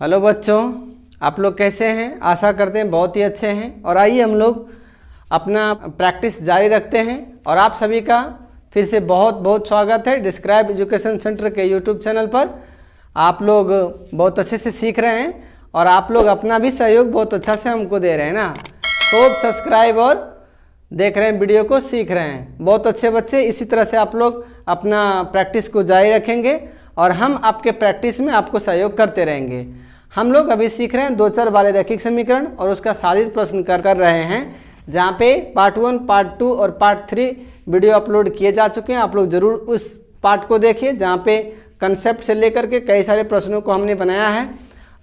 Hello बच्चों, आप लोग कैसे हैं? आशा करते हैं बहुत ही अच्छे हैं। और आइए हम लोग अपना प्रैक्टिस जारी रखते हैं। और आप सभी का फिर से बहुत बहुत स्वागत है डिस्क्राइब एजुकेशन सेंटर के यूट्यूब चैनल पर। आप लोग बहुत अच्छे से सीख रहे हैं और आप लोग अपना भी सहयोग बहुत अच्छा से हमको दे रहे हैं ना। खूब सब्सक्राइब और देख रहे हैं वीडियो को, सीख रहे हैं। बहुत अच्छे बच्चे, इसी तरह से आप लोग अपना प्रैक्टिस को जारी रखेंगे और हम आपके प्रैक्टिस में आपको सहयोग करते रहेंगे। हम लोग अभी सीख रहे हैं दो चर वाले रैखिक समीकरण और उसका साधित प्रश्न कर रहे हैं, जहाँ पे पार्ट 1, पार्ट 2 और पार्ट 3 वीडियो अपलोड किए जा चुके हैं। आप लोग जरूर उस पार्ट को देखिए जहाँ पे कंसेप्ट से लेकर के कई सारे प्रश्नों को हमने बनाया है।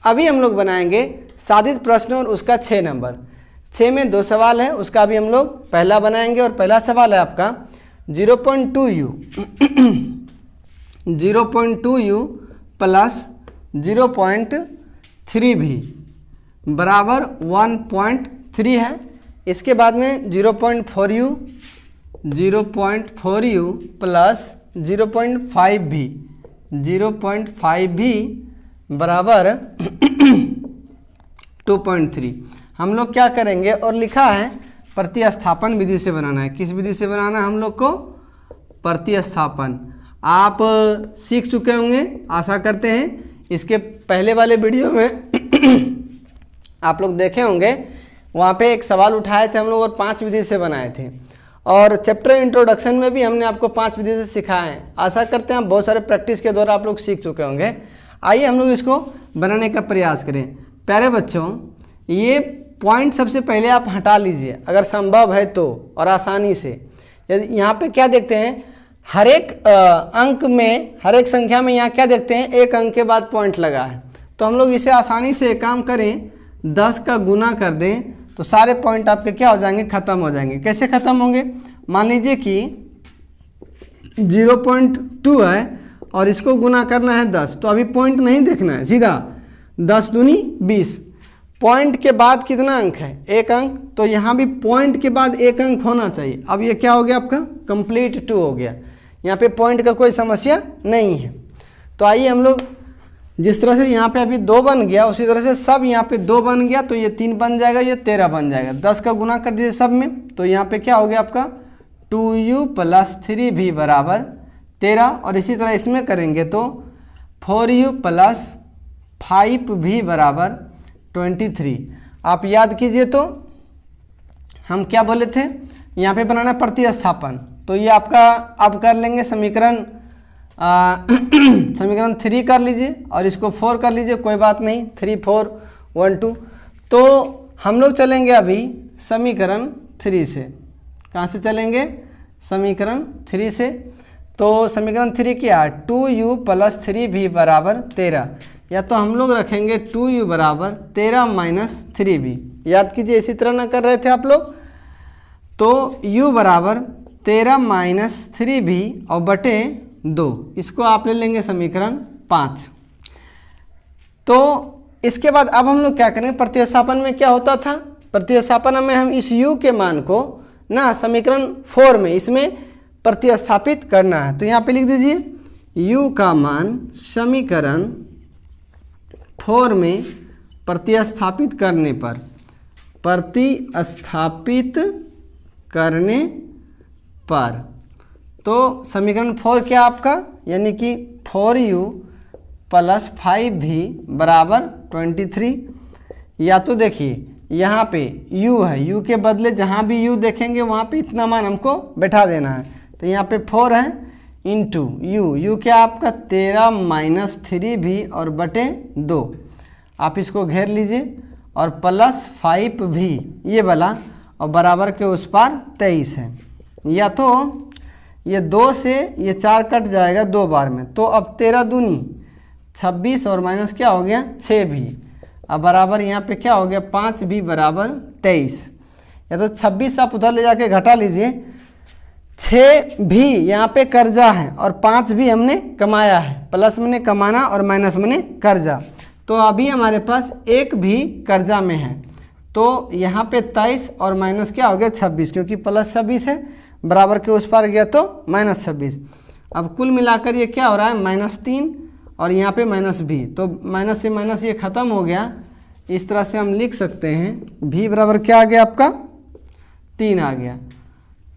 अभी हम लोग बनाएंगे साधित प्रश्न और उसका 6 नंबर। 6 में 2 सवाल है, उसका भी हम लोग पहला बनाएंगे। और पहला सवाल है आपका 0.2u 0.2u प्लस 0.3v बराबर 1.3 है। इसके बाद में 0.4u प्लस 0.5v 0.5v बराबर 2.3। हम लोग क्या करेंगे, और लिखा है प्रतिस्थापन विधि से बनाना है। किस विधि से बनाना है हम लोग को? प्रतिस्थापन। आप सीख चुके होंगे आशा करते हैं। इसके पहले वाले वीडियो में आप लोग देखे होंगे, वहाँ पे एक सवाल उठाए थे हम लोग और 5 विधि से बनाए थे। और चैप्टर इंट्रोडक्शन में भी हमने आपको 5 विधि से सिखाए हैं। आशा करते हैं बहुत सारे प्रैक्टिस के द्वारा आप लोग सीख चुके होंगे। आइए हम लोग इसको बनाने का प्रयास करें। प्यारे बच्चों, ये पॉइंट सबसे पहले आप हटा लीजिए अगर संभव है तो, और आसानी से। यदि यहाँ पे क्या देखते हैं, हर एक अंक में, हर एक संख्या में यहाँ क्या देखते हैं, एक अंक के बाद पॉइंट लगा है। तो हम लोग इसे आसानी से एक काम करें, 10 का गुना कर दें तो सारे पॉइंट आपके क्या हो जाएंगे, ख़त्म हो जाएंगे। कैसे ख़त्म होंगे? मान लीजिए कि 0.2 है और इसको गुना करना है 10, तो अभी पॉइंट नहीं देखना है, सीधा 10 दूनी 20। पॉइंट के बाद कितना अंक है? एक अंक। तो यहाँ भी पॉइंट के बाद एक अंक होना चाहिए। अब ये क्या हो गया आपका? कंप्लीट 2 हो गया। यहाँ पे पॉइंट का कोई समस्या नहीं है। तो आइए हम लोग जिस तरह से यहाँ पे अभी 2 बन गया, उसी तरह से सब यहाँ पे 2 बन गया, तो ये 3 बन जाएगा, ये 13 बन जाएगा। 10 का गुना कर दीजिए सब में, तो यहाँ पे क्या हो गया आपका 2u प्लस 3v बराबर 13। और इसी तरह इसमें करेंगे तो 4u प्लस 5v बराबर 23। आप याद कीजिए तो हम क्या बोले थे, यहाँ पे बनाना प्रतिस्थापन। तो ये आपका आप कर लेंगे समीकरण समीकरण 3 कर लीजिए और इसको 4 कर लीजिए, कोई बात नहीं, 3 4 1 2। तो हम लोग चलेंगे अभी समीकरण 3 से। कहाँ से चलेंगे? समीकरण 3 से। तो समीकरण 3 क्या है? 2u प्लस 3v बराबर 13। या तो हम लोग रखेंगे 2u बराबर 13 माइनस 3v। याद कीजिए, इसी तरह ना कर रहे थे आप लोग। तो u बराबर 13 माइनस 3v और बटे 2, इसको आप ले लेंगे समीकरण 5। तो इसके बाद अब हम लोग क्या करेंगे, प्रतिस्थापन में क्या होता था, प्रतिस्थापन में हम इस u के मान को ना समीकरण 4 में इसमें प्रतिस्थापित करना है। तो यहाँ पे लिख दीजिए u का मान समीकरण 4 में प्रतिस्थापित करने पर, प्रतिस्थापित करने पर, तो समीकरण 4 क्या आपका, यानी कि 4u प्लस 5v बराबर 23। या तो देखिए यहाँ पे u है, u के बदले जहाँ भी u देखेंगे वहाँ पे इतना मान हमको बैठा देना है। तो यहाँ पे 4 है इंटू u क्या आपका 13 माइनस 3v और बटे 2। आप इसको घेर लीजिए और प्लस 5v ये वाला, और बराबर के उस पार 23 है। या तो ये 2 से ये 4 कट जाएगा 2 बार में, तो अब 13 दूनी 26 और माइनस क्या हो गया 6v। अब बराबर यहाँ पे क्या हो गया 5v बराबर 23। या तो 26 आप उधर ले जाके घटा लीजिए, 6 भी यहाँ पे कर्जा है और 5 भी हमने कमाया है। प्लस मैंने कमाना और माइनस मैंने कर्जा। तो अभी हमारे पास 1 भी कर्जा में है। तो यहाँ पे 23 और माइनस क्या हो गया 26, क्योंकि प्लस 26 है, बराबर के उस पार गया तो माइनस 26। अब कुल मिलाकर ये क्या हो रहा है -3 और यहाँ पे माइनस भी, तो माइनस से माइनस ये ख़त्म हो गया। इस तरह से हम लिख सकते हैं v बराबर क्या आ गया आपका 3 आ गया।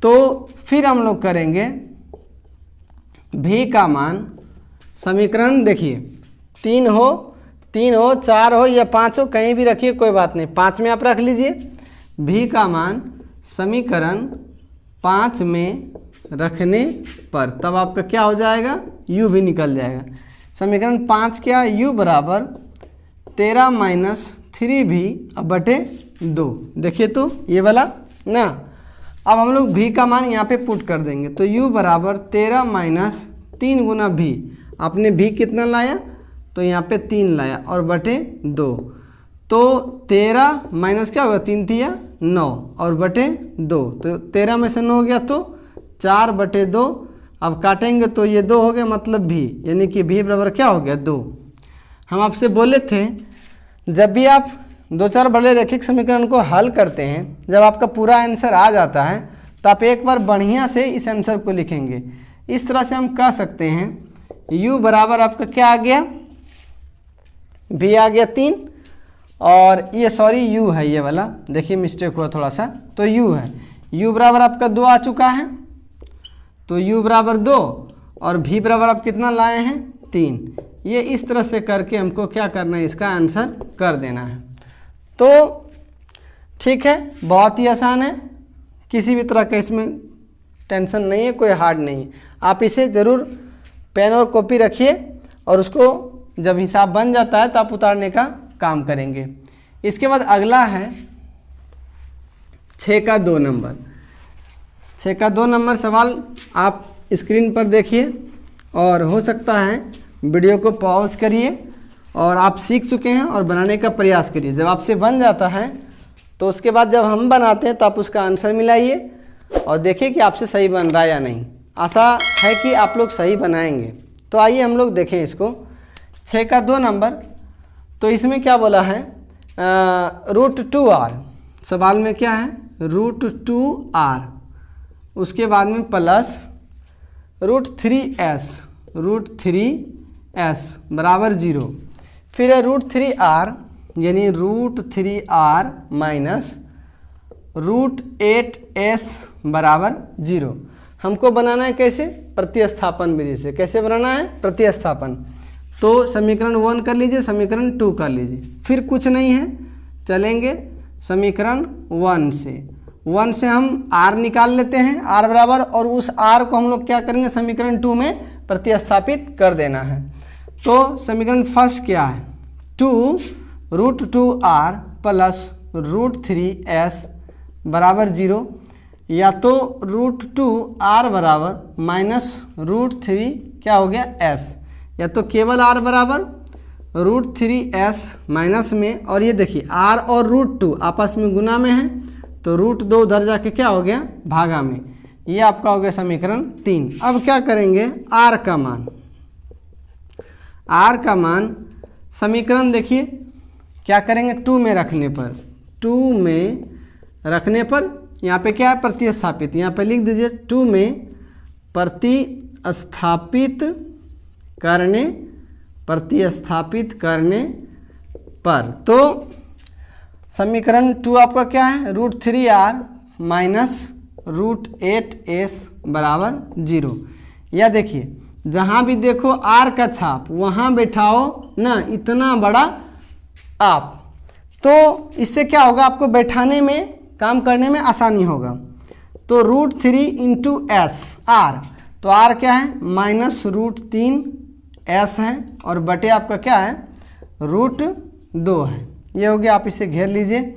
तो फिर हम लोग करेंगे v का मान, समीकरण देखिए 3 हो 4 हो या 5 हो, कहीं भी रखिए कोई बात नहीं, 5 में आप रख लीजिए। v का मान समीकरण 5 में रखने पर तब आपका क्या हो जाएगा, u भी निकल जाएगा। समीकरण 5 क्या, u बराबर 13 माइनस 3v अब बटे 2। देखिए तो ये वाला ना, अब हम लोग v का मान यहाँ पे पुट कर देंगे, तो u बराबर 13 माइनस 3 गुना v। आपने v कितना लाया, तो यहाँ पे 3 लाया और बटे 2, तो 13 माइनस क्या होगा 3 तिया 9 और बटे 2, तो 13 में से 9 हो गया तो 4 बटे 2। अब काटेंगे तो ये 2 हो गया, मतलब v, यानी कि v बराबर क्या हो गया 2। हम आपसे बोले थे जब भी आप 2-4 बड़े रैखिक समीकरण को हल करते हैं, जब आपका पूरा आंसर आ जाता है तो आप एक बार बढ़िया से इस आंसर को लिखेंगे। इस तरह से हम कह सकते हैं u बराबर आपका क्या आ गया, v आ गया 3 और ये सॉरी u है, ये वाला देखिए मिस्टेक हुआ थोड़ा सा, तो u है, u बराबर आपका 2 आ चुका है, तो u बराबर 2 और v बराबर आप कितना लाए हैं 3। ये इस तरह से करके हमको क्या करना है, इसका आंसर कर देना है। तो ठीक है, बहुत ही आसान है, किसी भी तरह का इसमें टेंशन नहीं है, कोई हार्ड नहीं है। आप इसे ज़रूर पेन और कॉपी रखिए और उसको जब हिसाब बन जाता है तो आप उतारने का काम करेंगे। इसके बाद अगला है 6 का 2 नंबर। 6 का 2 नंबर सवाल आप स्क्रीन पर देखिए और हो सकता है वीडियो को पॉज करिए और आप सीख चुके हैं और बनाने का प्रयास करिए। जब आपसे बन जाता है तो उसके बाद जब हम बनाते हैं तो आप उसका आंसर मिलाइए और देखिए कि आपसे सही बन रहा है या नहीं। आशा है कि आप लोग सही बनाएंगे। तो आइए हम लोग देखें इसको। 6 का 2 नंबर, तो इसमें क्या बोला है, √2r। सवाल में क्या है, √2r, उसके बाद में प्लस √3s, √3s बराबर 0, फिर है √3r यानी √3r माइनस √8s बराबर 0। हमको बनाना है कैसे, प्रतिस्थापन विधि से। कैसे बनाना है, प्रतिस्थापन। तो समीकरण 1 कर लीजिए, समीकरण 2 कर लीजिए, फिर कुछ नहीं है, चलेंगे समीकरण 1 से। 1 से हम r निकाल लेते हैं, r बराबर, और उस r को हम लोग क्या करेंगे, समीकरण 2 में प्रतिस्थापित कर देना है। तो समीकरण फर्स्ट क्या है, 2√2r प्लस √3s बराबर 0, या तो √2r बराबर माइनस √3 क्या हो गया s, या तो केवल r बराबर √3s माइनस में, और ये देखिए r और √2 आपस में गुना में है तो √2 उधर जाके क्या हो गया, भागा में। ये आपका हो गया समीकरण 3। अब क्या करेंगे, r का मान, r का मान समीकरण देखिए क्या करेंगे, 2 में रखने पर, 2 में रखने पर यहाँ पे क्या है, प्रतिस्थापित, यहाँ पे लिख दीजिए 2 में प्रतिस्थापित करने पर। तो समीकरण 2 आपका क्या है, √3r माइनस √8s बराबर 0। या देखिए जहाँ भी देखो r का छाप वहाँ बैठाओ ना इतना बड़ा आप, तो इससे क्या होगा, आपको बैठाने में, काम करने में आसानी होगा। तो √3 इंटू एस आर, तो r क्या है, माइनस √3s है और बटे आपका क्या है, √2 है। ये हो गया, आप इसे घेर लीजिए।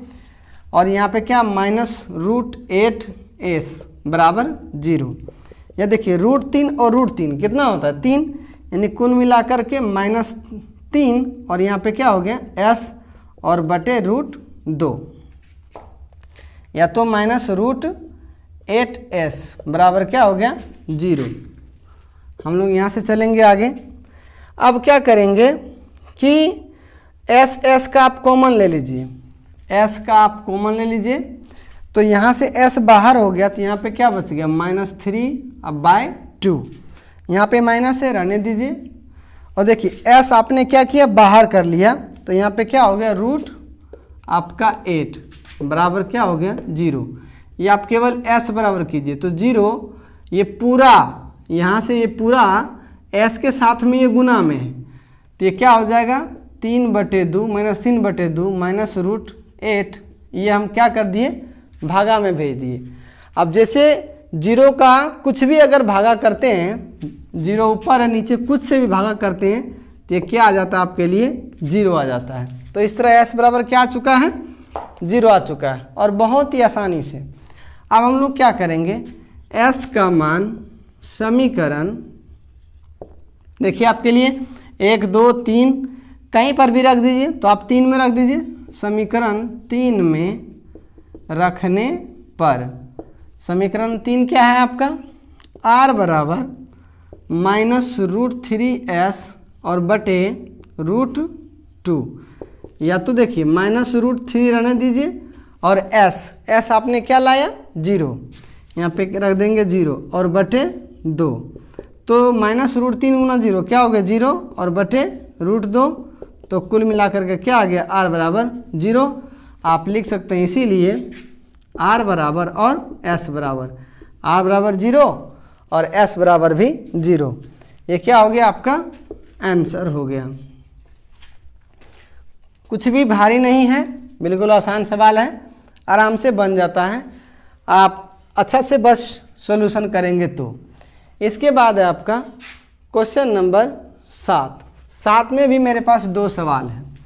और यहाँ पे क्या, माइनस √8s बराबर 0। या देखिए √3 और √3 कितना होता है, 3, यानी कुल मिलाकर के -3, और यहाँ पे क्या हो गया s और बटे √2, या तो माइनस √8s बराबर क्या हो गया 0। हम लोग यहाँ से चलेंगे आगे। अब क्या करेंगे कि s का आप कॉमन ले लीजिए, s का आप कॉमन ले लीजिए, तो यहाँ से s बाहर हो गया तो यहाँ पे क्या बच गया, -3 अब बाय 2। यहाँ पे माइनस है, रहने दीजिए, और देखिए एस आपने क्या किया, बाहर कर लिया, तो यहाँ पे क्या हो गया, रूट आपका 8 बराबर क्या हो गया 0। ये आप केवल एस बराबर कीजिए तो 0, ये पूरा यहाँ से ये पूरा एस के साथ में ये गुना में है, तो ये क्या हो जाएगा 3/2 माइनस 3/2 माइनस रूट 8, ये हम क्या कर दिए, भागा में भेज दिए। अब जैसे 0 का कुछ भी अगर भागा करते हैं, 0 ऊपर है नीचे कुछ से भी भागा करते हैं, तो ये क्या आ जाता है आपके लिए 0 आ जाता है। तो इस तरह s बराबर क्या आ चुका है, 0 आ चुका है, और बहुत ही आसानी से। अब हम लोग क्या करेंगे, s का मान समीकरण देखिए आपके लिए 1 2 3 कहीं पर भी रख दीजिए, तो आप 3 में रख दीजिए, समीकरण 3 में रखने पर समीकरण 3 क्या है आपका, r बराबर -√3s और बटे √2, या तो देखिए -√3 रहने दीजिए और s आपने क्या लाया 0, यहाँ पे रख देंगे 0 और बटे 2, तो -√3 गुना 0 क्या हो गया 0 और बटे √2, तो कुल मिलाकर के क्या आ गया r बराबर 0। आप लिख सकते हैं इसीलिए r बराबर और s बराबर, r बराबर 0 और s बराबर भी 0। ये क्या हो गया आपका आंसर हो गया। कुछ भी भारी नहीं है, बिल्कुल आसान सवाल है, आराम से बन जाता है, आप अच्छा से बस सॉल्यूशन करेंगे तो। इसके बाद है आपका क्वेश्चन नंबर 7 में भी मेरे पास 2 सवाल हैं,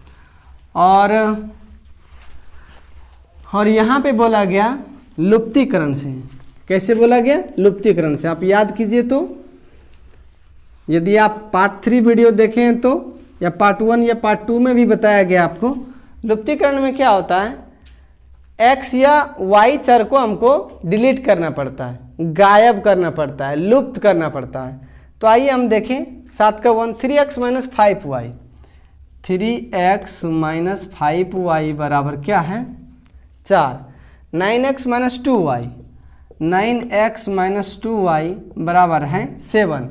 और यहाँ पे बोला गया लुप्तीकरण से। कैसे बोला गया, लुप्तीकरण से। आप याद कीजिए तो, यदि आप पार्ट 3 वीडियो देखें तो, या पार्ट 1 या पार्ट 2 में भी बताया गया आपको, लुप्तीकरण में क्या होता है, x या y चर को हमको डिलीट करना पड़ता है, गायब करना पड़ता है, लुप्त करना पड़ता है। तो आइए हम देखें 7 का 1, 3x - 5y, 3x - 5y बराबर क्या है 4, 9x - 2y, 9x - 2y बराबर है 7।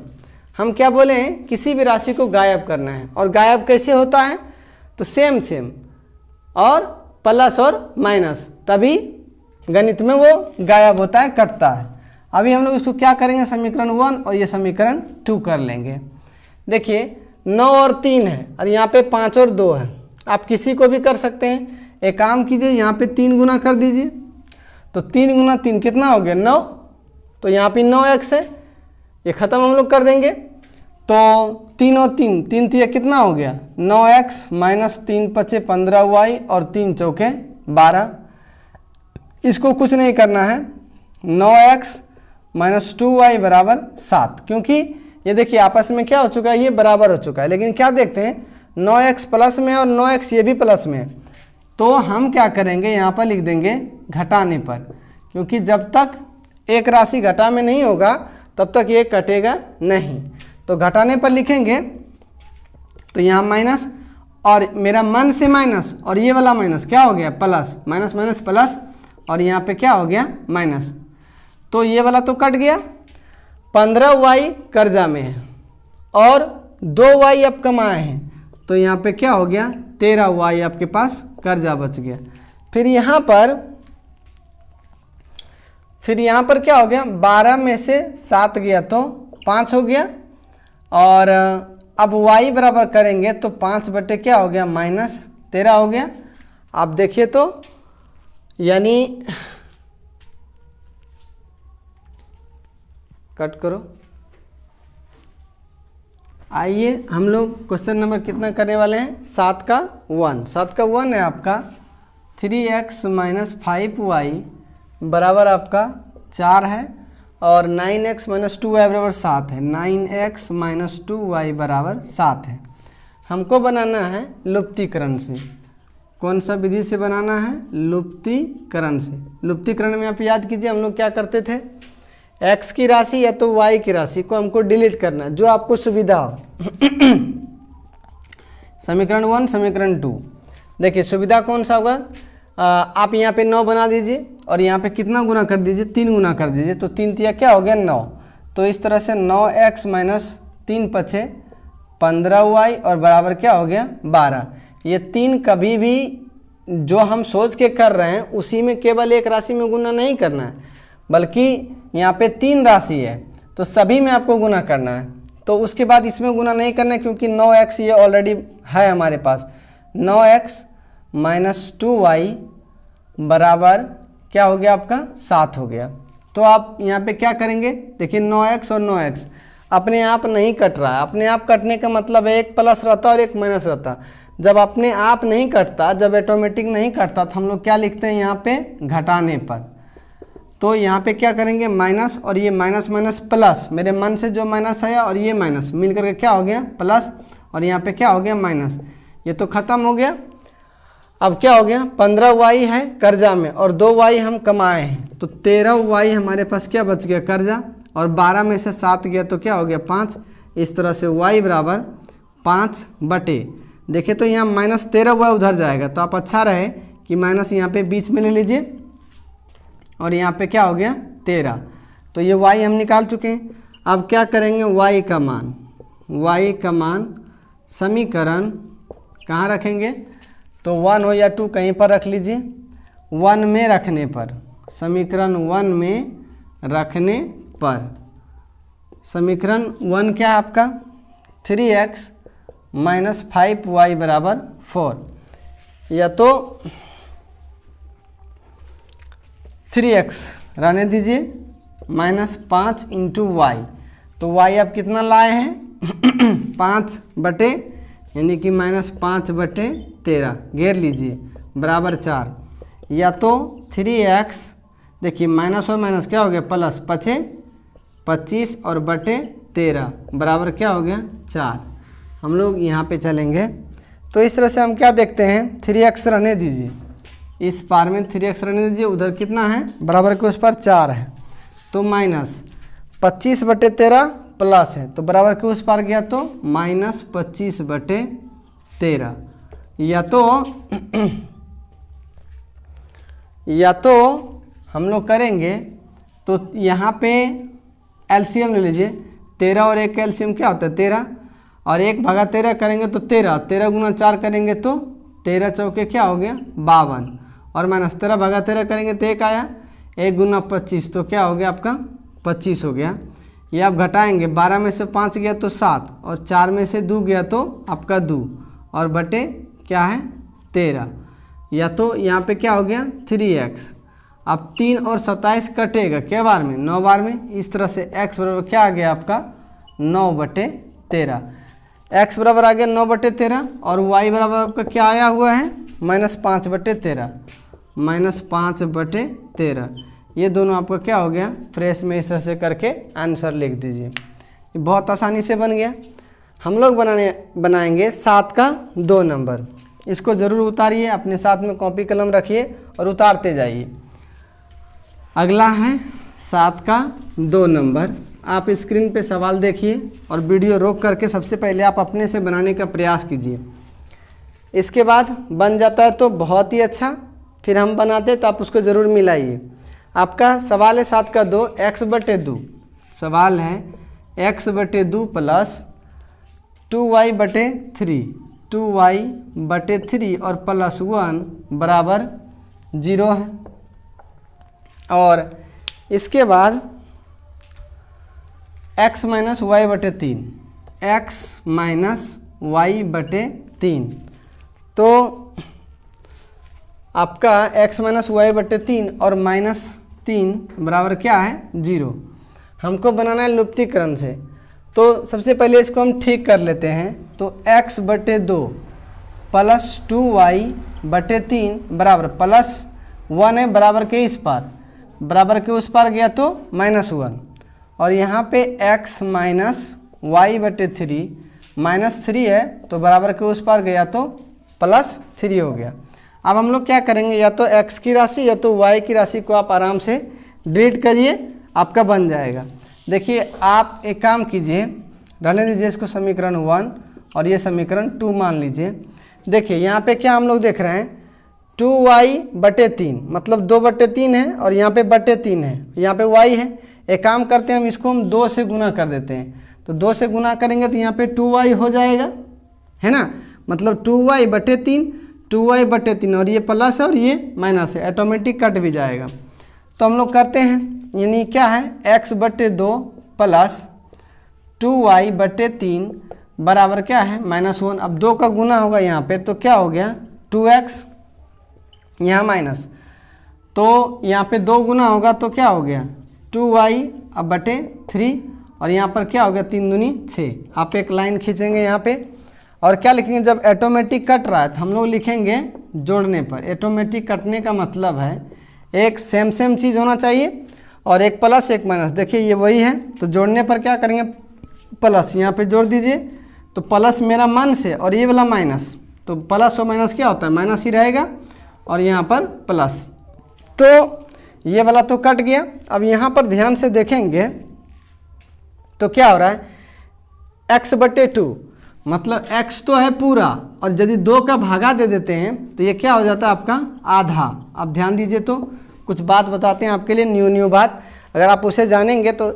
हम क्या बोले हैं, किसी भी राशि को गायब करना है, और गायब कैसे होता है, तो सेम और प्लस और माइनस, तभी गणित में वो गायब होता है, कटता है। अभी हम लोग इसको क्या करेंगे, समीकरण 1 और ये समीकरण 2 कर लेंगे। देखिए 9 और 3 है, और यहाँ पे 5 और 2 है, आप किसी को भी कर सकते हैं। एक काम कीजिए, यहाँ पे 3 गुना कर दीजिए, तो 3 गुना 3 कितना हो गया 9, तो यहाँ पे 9x है, ये ख़त्म हम लोग कर देंगे। तो 3 और 3, 3 3 कितना हो गया 9x - 3 5 15y और 3 चौके 12। इसको कुछ नहीं करना है, 9x - 2y बराबर 7, क्योंकि ये देखिए आपस में क्या हो चुका है, ये बराबर हो चुका है। लेकिन क्या देखते हैं, 9x प्लस में और 9x ये भी प्लस में है, तो हम क्या करेंगे, यहाँ पर लिख देंगे घटाने पर, क्योंकि जब तक एक राशि घटा में नहीं होगा तब तक ये कटेगा नहीं। तो घटाने पर लिखेंगे, तो यहाँ माइनस, और मेरा मन से माइनस, और ये वाला माइनस क्या हो गया प्लस, माइनस माइनस प्लस, और यहाँ पे क्या हो गया माइनस, तो ये वाला तो कट गया। 15y कर्जा में है और 2y अब कमाए हैं, तो यहाँ पे क्या हो गया 13y आपके पास कर्जा बच गया। फिर यहाँ पर क्या हो गया, 12 में से 7 गया तो 5 हो गया, और अब y बराबर करेंगे तो 5 बटे क्या हो गया -13 हो गया। आप देखिए तो, यानी कट करो। आइए हम लोग क्वेश्चन नंबर कितना करने वाले हैं, 7 का 1। 7 का 1 है आपका 3x - 5y बराबर आपका 4 है, और 9x - 2y बराबर 7 है। 9x - 2y बराबर 7 है। हमको बनाना है लुप्तीकरण से। कौन सा विधि से बनाना है, लुप्तीकरण से। लुप्तीकरण में आप याद कीजिए हम लोग क्या करते थे, x की राशि या तो y की राशि को हमको डिलीट करना है, जो आपको सुविधा हो। समीकरण 1 समीकरण 2, देखिए सुविधा कौन सा होगा, आप यहाँ पे 9 बना दीजिए, और यहाँ पे कितना गुना कर दीजिए 3 गुना कर दीजिए, तो 3 तिया क्या हो गया 9। तो इस तरह से 9x - 3 5 15y और बराबर क्या हो गया 12। ये 3 कभी भी जो हम सोच के कर रहे हैं उसी में केवल एक राशि में गुना नहीं करना है, बल्कि यहाँ पे 3 राशि है तो सभी में आपको गुना करना है। तो उसके बाद इसमें गुना नहीं करना है क्योंकि 9x ये ऑलरेडी है हमारे पास। 9x माइनस 2y बराबर क्या हो गया आपका 7 हो गया। तो आप यहाँ पे क्या करेंगे, देखिए 9x और 9x अपने आप नहीं कट रहा है। अपने आप कटने का मतलब है एक प्लस रहता और एक माइनस रहता। जब अपने आप नहीं कटता, जब ऑटोमेटिक नहीं कटता तो हम लोग क्या लिखते हैं यहाँ पे घटाने पर। तो यहाँ पे क्या करेंगे माइनस और ये माइनस माइनस प्लस, मेरे मन से जो माइनस आया और ये माइनस मिल करके क्या हो गया प्लस, और यहाँ पे क्या हो गया माइनस। ये तो ख़त्म हो गया। अब क्या हो गया 15y है कर्जा में और 2y हम कमाए हैं, तो 13y हमारे पास क्या बच गया कर्जा, और 12 में से 7 गया तो क्या हो गया 5। इस तरह से y बराबर 5 बटे, देखिए तो यहाँ माइनस 13y उधर जाएगा तो आप अच्छा रहे कि माइनस यहाँ पे बीच में ले लीजिए और यहाँ पे क्या हो गया 13। तो ये y हम निकाल चुके हैं। अब क्या करेंगे y का मान समीकरण कहाँ रखेंगे, तो 1 हो या 2 कहीं पर रख लीजिए। 1 में रखने पर, समीकरण 1 में रखने पर, समीकरण 1 क्या है आपका 3x माइनस 5y बराबर 4, या तो 3x रहने दीजिए माइनस 5 इंटू y, तो y आप कितना लाए हैं 5 बटे, यानी कि माइनस 5 बटे 13 घेर लीजिए बराबर 4, या तो 3x, देखिए माइनस और माइनस क्या हो गया प्लस 25 और बटे 13 बराबर क्या हो गया 4। हम लोग यहाँ पे चलेंगे तो इस तरह से हम क्या देखते हैं 3x रहने दीजिए, इस पार में 3x रहने दीजिए, उधर कितना है बराबर के उस पर 4 है, तो माइनस 25 बटे 13 प्लस है तो बराबर के उस पार गया तो माइनस 25 बटे 13, या तो हम लोग करेंगे तो यहाँ पे एलसीएम ले लीजिए, 13 और 1 का एलसीएम क्या होता है 13, और 1 भागा 13 करेंगे तो 13 गुना 4 करेंगे तो 13 चौके क्या हो गया 52, और माइनस 13 भागा 13 करेंगे तो 1 आया, 1 गुना 25 तो क्या हो गया आपका 25 हो गया। ये आप घटाएंगे, 12 में से 5 गया तो 7 और 4 में से 2 गया तो आपका 2 और बटे क्या है 13, या तो यहाँ पे क्या हो गया 3x। अब 3 और 27 कटेगा क्या बार में 9 बार में, इस तरह से x बराबर क्या आ गया आपका 9 बटे 13, x बराबर आ गया 9 बटे 13, और y बराबर आपका क्या आया हुआ है माइनस 5 बटे 13, माइनस 5 बटे 13। ये दोनों आपका क्या हो गया फ्रेश में इस तरह से करके आंसर लिख दीजिए। ये बहुत आसानी से बन गया। हम लोग बनाएंगे 7 का 2 नंबर, इसको ज़रूर उतारिए, अपने साथ में कॉपी कलम रखिए और उतारते जाइए। अगला है 7 का 2 नंबर। आप स्क्रीन पे सवाल देखिए और वीडियो रोक करके सबसे पहले आप अपने से बनाने का प्रयास कीजिए। इसके बाद बन जाता है तो बहुत ही अच्छा, फिर हम बनाते तो आप उसको ज़रूर मिलाइए। आपका सवाल है 7 का 2 x बटे 2, सवाल है x बटे 2 प्लस 2y बटे 3, 2y बटे 3 और प्लस 1 बराबर 0 है। और इसके बाद x माइनस वाई बटे 3, x माइनस वाई बटे 3, तो आपका x माइनस वाई बटे 3 और माइनस 3 बराबर क्या है 0। हमको बनाना है लुप्तीकरण से, तो सबसे पहले इसको हम ठीक कर लेते हैं। तो x बटे 2 प्लस 2y बटे 3 बराबर प्लस 1 है बराबर के इस पार, बराबर के उस पार गया तो माइनस 1, और यहाँ पे x माइनस वाई बटे 3 माइनस 3 है तो बराबर के उस पार गया तो प्लस 3 हो गया। अब हम लोग क्या करेंगे, या तो x की राशि या तो y की राशि को आप आराम से डिलीट करिए, आपका बन जाएगा। देखिए आप एक काम कीजिए, रहने दीजिए इसको समीकरण 1 और ये समीकरण 2 मान लीजिए। देखिए यहाँ पे क्या हम लोग देख रहे हैं 2y बटे 3 मतलब 2 बटे 3 है और यहाँ पे बटे 3 है, यहाँ पे y है। एक काम करते हैं हम इसको हम 2 से गुना कर देते हैं, तो 2 से गुना करेंगे तो यहाँ पे 2y हो जाएगा, है ना, मतलब 2y/3, 2y/3 और ये प्लस है और ये माइनस है, ऑटोमेटिक कट भी जाएगा। तो हम लोग करते हैं, यानी क्या है x/2 प्लस 2y/3 बराबर क्या है -1। अब 2 का गुना होगा यहाँ पे तो क्या हो गया 2x, यहाँ माइनस, तो यहाँ पे 2 गुना होगा तो क्या हो गया 2y/3 और यहाँ पर क्या हो गया 3 दूनी 6। आप एक लाइन खींचेंगे यहाँ पे और क्या लिखेंगे, जब ऑटोमेटिक कट रहा है तो हम लोग लिखेंगे जोड़ने पर। ऑटोमेटिक कटने का मतलब है एक सेम चीज़ होना चाहिए और एक प्लस एक माइनस। देखिए ये वही है, तो जोड़ने पर क्या करेंगे प्लस, यहाँ पे जोड़ दीजिए तो प्लस मेरा मन से और ये वाला माइनस, तो प्लस और माइनस क्या होता है माइनस ही रहेगा और यहाँ पर प्लस। तो ये वाला तो कट गया। अब यहाँ पर ध्यान से देखेंगे तो क्या हो रहा है x/2, मतलब x तो है पूरा और यदि 2 का भागा दे देते हैं तो ये क्या हो जाता है आपका आधा। अब ध्यान दीजिए, तो कुछ बात बताते हैं आपके लिए, न्यू बात, अगर आप उसे जानेंगे तो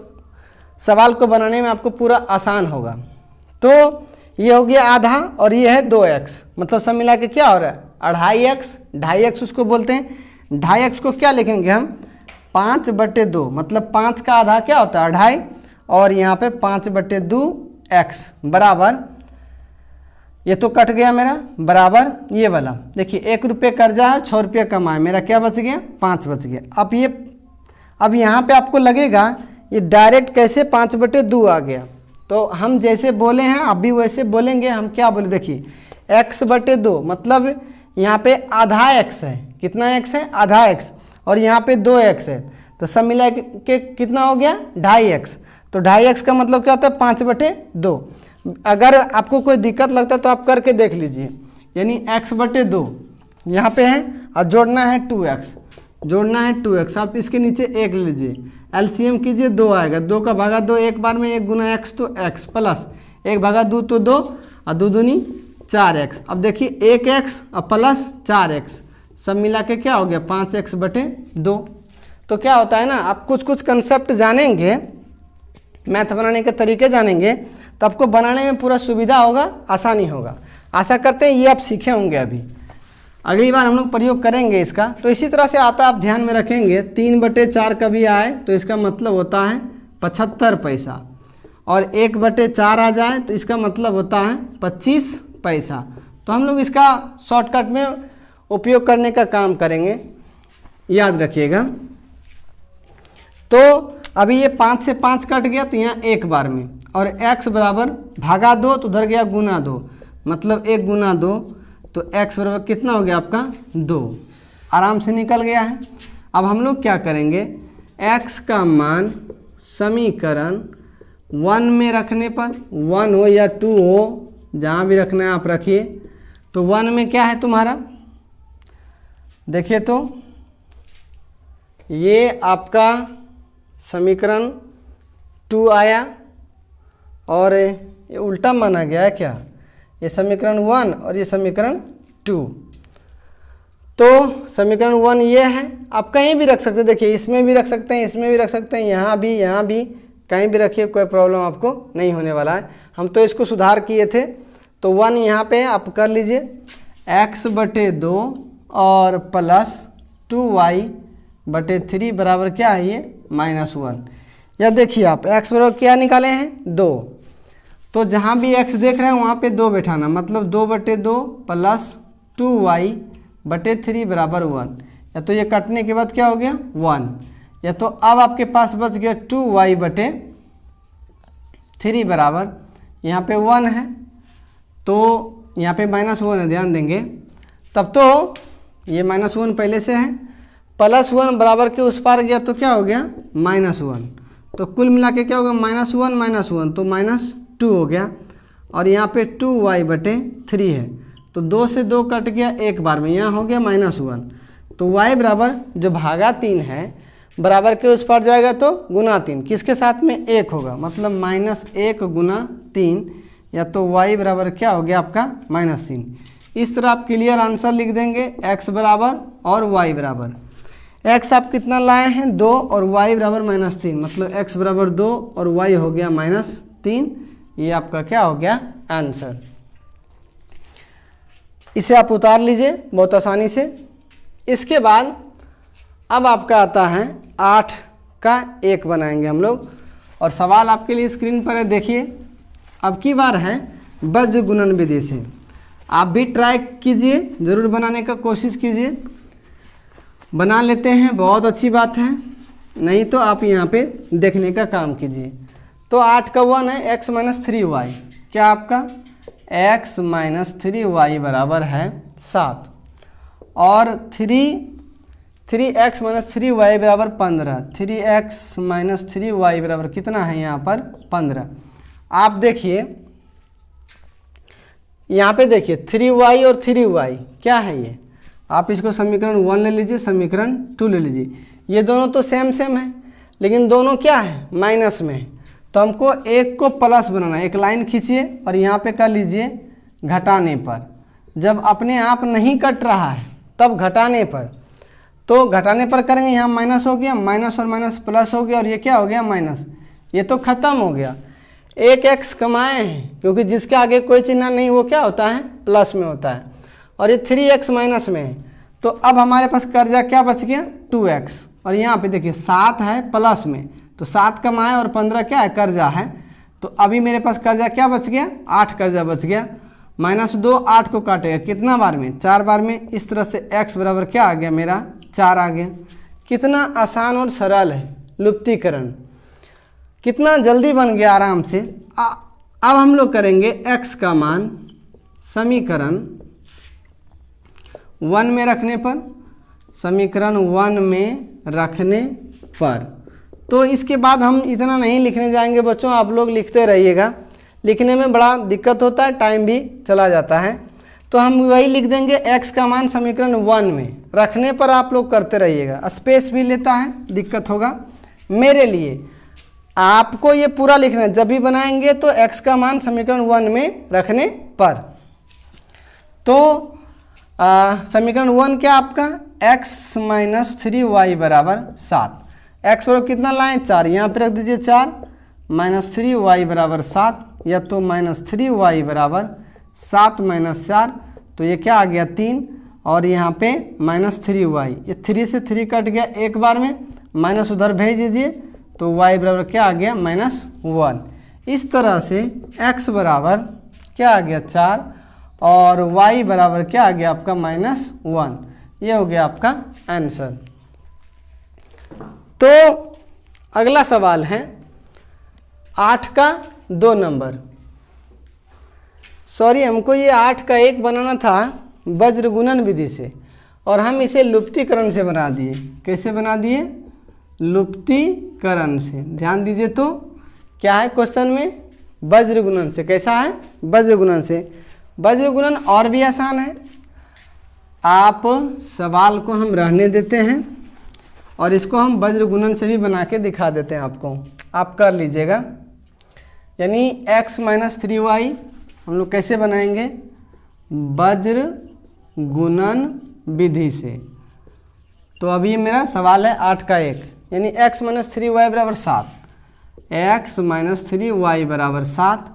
सवाल को बनाने में आपको पूरा आसान होगा। तो ये हो गया आधा और ये है 2x, मतलब सब मिला के क्या हो रहा है 2.5x, 2.5x उसको बोलते हैं। 2.5x को क्या लिखेंगे हम 5/2, मतलब 5 का आधा क्या होता है 2.5 और यहाँ पे 5/2x बराबर, ये तो कट गया मेरा, बराबर ये वाला। देखिए 1 रुपये कर्जा है 6 रुपये कमाए, मेरा क्या बच गया 5 बच गया। अब यहाँ पे आपको लगेगा ये डायरेक्ट कैसे 5/2 आ गया, तो हम जैसे बोले हैं आप भी वैसे बोलेंगे। हम क्या बोले, देखिए x/2 मतलब यहाँ पे आधा x है, कितना x है आधा x और यहाँ पे 2x है, तो सब मिला के कितना हो गया 2.5x। तो 2.5x का मतलब क्या होता है 5/2। अगर आपको कोई दिक्कत लगता है तो आप करके देख लीजिए, यानी x/2 यहाँ पे है और जोड़ना है 2x, जोड़ना है 2x। आप इसके नीचे 1 लीजिए, एलसीएम कीजिए 2 आएगा, 2 का भागा 2 एक बार में, 1 गुना x तो x प्लस 1 भागा 2 तो 2 और 2 दूनी 4x। अब देखिए 1x और प्लस 4x सब मिला के क्या हो गया 5x/2। तो क्या होता है ना, आप कुछ कंसेप्ट जानेंगे, मैथ बनाने के तरीके जानेंगे तो आपको बनाने में पूरा सुविधा होगा, आसानी होगा। आशा करते हैं ये आप सीखे होंगे। अभी अगली बार हम लोग प्रयोग करेंगे इसका। तो इसी तरह से आता, आप ध्यान में रखेंगे 3/4 कभी आए तो इसका मतलब होता है 75 पैसा और 1/4 आ जाए तो इसका मतलब होता है 25 पैसा। तो हम लोग इसका शॉर्टकट में उपयोग करने का काम करेंगे, याद रखिएगा। तो अभी ये 5 से 5 कट गया तो यहाँ एक बार में, और x बराबर भागा 2 तो उधर गया गुना 2, मतलब 1 गुना 2 तो x बराबर कितना हो गया आपका 2, आराम से निकल गया है। अब हम लोग क्या करेंगे, x का मान समीकरण 1 में रखने पर, 1 हो या 2 हो, जहाँ भी रखना है आप रखिए। तो 1 में क्या है तुम्हारा, देखिए तो ये आपका समीकरण 2 आया और ये उल्टा माना गया है क्या, ये समीकरण 1 और ये समीकरण 2। तो समीकरण 1 ये है, आप कहीं भी रख सकते हैं, देखिए इसमें भी रख सकते हैं, इसमें भी रख सकते हैं, यहाँ भी कहीं भी रखिए, कोई प्रॉब्लम आपको नहीं होने वाला है। हम तो इसको सुधार किए थे। तो 1 यहाँ पे आप कर लीजिए x/2 और प्लस 2y/3 बराबर क्या है ये -1। या देखिए आप x बराबर क्या निकाले हैं 2, तो जहाँ भी x देख रहे हैं वहाँ पे 2 बैठाना, मतलब 2/2 प्लस 2y/3 बराबर 1। या तो ये कटने के बाद क्या हो गया 1, या तो अब आपके पास बच गया 2y/3 बराबर, यहाँ पे 1 है तो यहाँ पे -1 है, ध्यान देंगे। तब तो ये -1 पहले से है, +1 बराबर के उस पार गया तो क्या हो गया -1, तो कुल मिला के क्या हो गया -1 तो -2 हो गया, और यहाँ पे 2y/3 है तो 2 से 2 कट गया एक बार में, यहाँ हो गया -1। तो y बराबर जो भागा 3 है बराबर के उस पार जाएगा तो गुना 3, किसके साथ में 1 होगा, मतलब -1 गुना 3, या तो y बराबर क्या हो गया आपका -3। इस तरह आप क्लियर आंसर लिख देंगे, x बराबर और y बराबर। x आप कितना लाए हैं 2 और y बराबर -3, मतलब x बराबर 2 और y हो गया -3। 3, ये आपका क्या हो गया आंसर। इसे आप उतार लीजिए बहुत आसानी से। इसके बाद अब आपका आता है 8 का 1 बनाएंगे हम लोग, और सवाल आपके लिए स्क्रीन पर है, देखिए। अब की बार है वज्र गुणन विधि से। आप भी ट्राई कीजिए, ज़रूर बनाने का कोशिश कीजिए। बना लेते हैं बहुत अच्छी बात है, नहीं तो आप यहाँ पे देखने का काम कीजिए। तो 8 का 1 है x माइनस 3y, क्या आपका x माइनस 3y बराबर है 7, और 3x माइनस 3y बराबर 15। 3x माइनस 3y बराबर कितना है यहाँ पर 15। आप देखिए यहाँ पे देखिए 3y और 3y क्या है ये, आप इसको समीकरण 1 ले लीजिए, समीकरण 2 ले लीजिए। ये दोनों तो सेम है, लेकिन दोनों क्या है माइनस में है, तो हमको एक को प्लस बनाना है। एक लाइन खींचिए और यहाँ पे कर लीजिए घटाने पर। जब अपने आप नहीं कट रहा है तब घटाने पर, तो घटाने पर करेंगे, यहाँ माइनस हो गया, माइनस और माइनस प्लस हो गया, और ये क्या हो गया माइनस, ये तो खत्म हो गया। एक x कमाए हैं, क्योंकि जिसके आगे कोई चिन्ह नहीं वो क्या होता है प्लस में होता है, और ये 3x माइनस में है। तो अब हमारे पास कर्जा क्या बच गया 2x, और यहाँ पे देखिए 7 है प्लस में, तो 7 कमाए और 15 क्या है कर्जा है। तो अभी मेरे पास कर्जा क्या बच गया 8 कर्जा बच गया। -2 8 को काटेगा कितना बार में 4 बार में। इस तरह से x बराबर क्या आ गया मेरा 4 आ गया। कितना आसान और सरल है लुप्तीकरण, कितना जल्दी बन गया आराम से। अब हम लोग करेंगे x का मान समीकरण 1 में रखने पर, समीकरण 1 में रखने पर। तो इसके बाद हम इतना नहीं लिखने जाएंगे बच्चों, आप लोग लिखते रहिएगा, लिखने में बड़ा दिक्कत होता है, टाइम भी चला जाता है। तो हम वही लिख देंगे x का मान समीकरण 1 में रखने पर, आप लोग करते रहिएगा। स्पेस भी लेता है, दिक्कत होगा मेरे लिए। आपको ये पूरा लिखना है, जब भी बनाएंगे तो x का मान समीकरण 1 में रखने पर। तो समीकरण 1 क्या आपका x माइनस 3y बराबर 7। x बराबर कितना लाएं 4, यहाँ पे रख दीजिए 4, माइनस 3y बराबर 7, या तो माइनस 3y बराबर 7 माइनस 4, तो ये क्या आ गया 3, और यहाँ पे माइनस 3y, ये 3 से 3 कट गया एक बार में, माइनस उधर भेज दीजिए, तो y बराबर क्या आ गया -1। इस तरह से x बराबर क्या आ गया 4, और y बराबर क्या आ गया आपका -1। ये हो गया आपका आंसर। तो अगला सवाल है 8 का 2 नंबर। सॉरी, हमको ये 8 का 1 बनाना था वज्र गुणन विधि से, और हम इसे लुप्तीकरण से बना दिए। कैसे बना दिए लुप्तीकरण से। ध्यान दीजिए, तो क्या है क्वेश्चन में वज्र गुणन से। कैसा है वज्र गुणन से। वज्र गुणन और भी आसान है, आप सवाल को हम रहने देते हैं और इसको हम वज्र गुणन से भी बना के दिखा देते हैं आपको, आप कर लीजिएगा। यानी x माइनस 3y हम लोग कैसे बनाएंगे वज्र गुणन विधि से। तो अभी मेरा सवाल है 8 का 1, यानी x माइनस 3y बराबर 7, x माइनस 3y बराबर 7,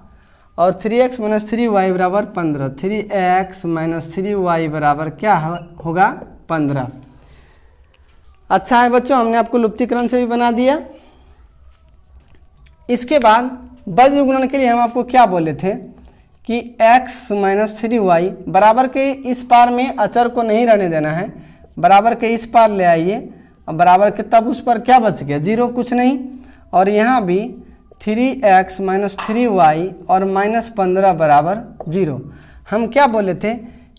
और 3x माइनस 3y बराबर 15। 3x माइनस 3y बराबर क्या होगा 15। अच्छा है बच्चों, हमने आपको लुप्तीकरण से भी बना दिया। इसके बाद वज्र गुणन के लिए हम आपको क्या बोले थे कि x माइनस 3y बराबर के इस पार में अचर को नहीं रहने देना है, बराबर के इस पार ले आइए, और बराबर के तब उस पर क्या बच गया 0, कुछ नहीं। और यहाँ भी 3x माइनस 3y और -15 बराबर 0। हम क्या बोले थे